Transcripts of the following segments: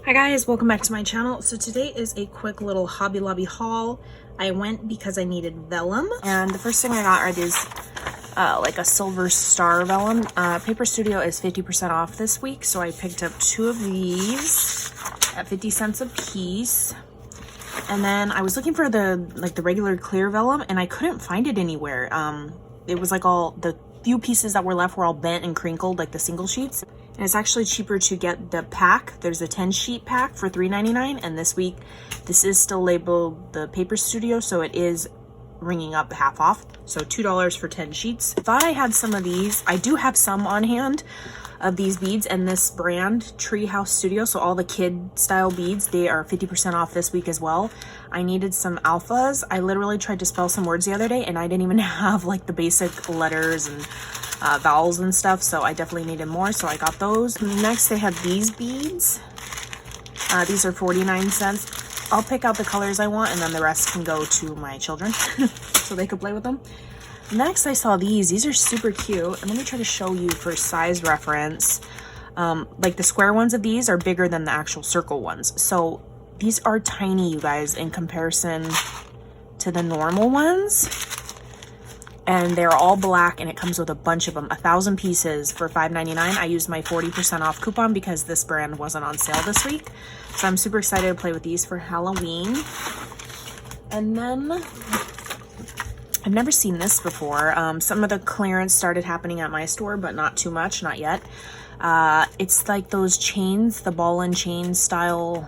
Hi guys, welcome back to my channel. So today is a quick little Hobby Lobby haul. I went because I needed vellum, and the first thing I got are these like a silver star vellum. Paper Studio is 50% off this week, so I picked up 2 of these at 50 cents a piece. And then I was looking for the regular clear vellum, and I couldn't find it anywhere. It was like all the few pieces that were left were all bent and crinkled, like the single sheets. And it's actually cheaper to get the pack. There's a 10 sheet pack for $3.99, and this week this is still labeled the Paper Studio, so it is ringing up half off, so $2 for 10 sheets. Thought I had some of these. I do have some on hand of these beads, and this brand Treehouse Studio, so all the kid style beads, they are 50% off this week as well. I needed some alphas. I literally tried to spell some words the other day and I didn't even have like the basic letters and vowels and stuff, so I definitely needed more, so I got those. Next they have these beads. These are 49 cents. I'll pick out the colors I want, and then the rest can go to my children so they could play with them. Next I saw these are super cute, and let me try to show you for size reference. Like the square ones of these are bigger than the actual circle ones, so these are tiny, you guys, in comparison to the normal ones. And they're all black, and it comes with a bunch of them, 1,000 pieces for $5.99. I used my 40% off coupon because this brand wasn't on sale this week, so I'm super excited to play with these for Halloween. And then I've never seen this before. Some of the clearance started happening at my store, but not too much, not yet. It's like those chains, the ball and chain style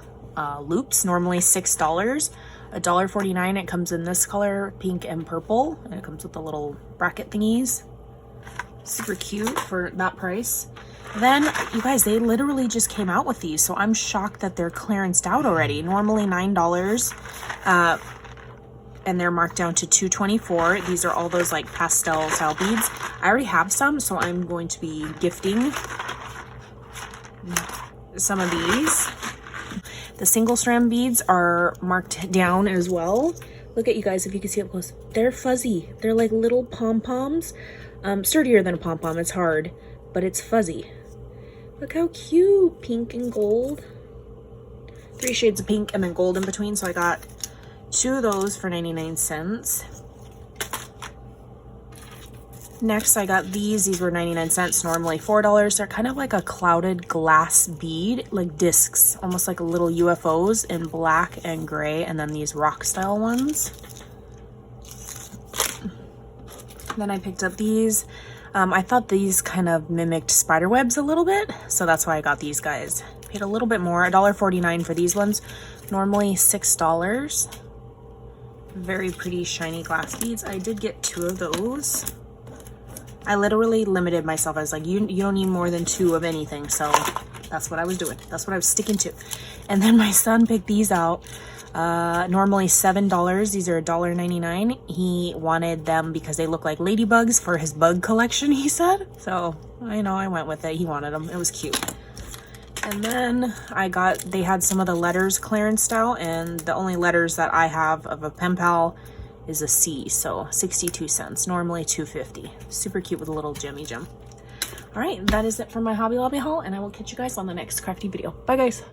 loops, normally $6. $1.49. It comes in this color, pink and purple, and it comes with the little bracket thingies. Super cute for that price. Then you guys, they literally just came out with these, so I'm shocked that they're clearanced out already. Normally $9, and they're marked down to $2.24. These are all those like pastel style beads. I already have some, so I'm going to be gifting some of these. The single strand beads are marked down as well. Look at, you guys, if you can see up close. They're fuzzy. They're like little pom-poms. Sturdier than a pom-pom. It's hard, but it's fuzzy. Look how cute. Pink and gold. 3 shades of pink and then gold in between. So I got 2 of those for 99 cents. Next I got these were 99 cents, normally $4. They're kind of like a clouded glass bead, like discs, almost like little UFOs in black and gray, and then these rock style ones. Then I picked up these. I thought these kind of mimicked spider webs a little bit, so that's why I got these guys. Paid a little bit more, $1.49 for these ones, normally $6. Very pretty shiny glass beads. I did get 2 of those. I literally limited myself. I was like, you don't need more than 2 of anything. So that's what I was doing. That's what I was sticking to. And then my son picked these out. Normally $7. These are $1.99. He wanted them because they look like ladybugs for his bug collection, he said. So I know, I went with it. He wanted them. It was cute. And then they had some of the letters clearanced out, and the only letters that I have of a pen pal is a C, so 62 cents, normally $2.50. Super cute with a little jimmy jim. All right, that is it for my Hobby Lobby haul, and I will catch you guys on the next crafty video. Bye guys.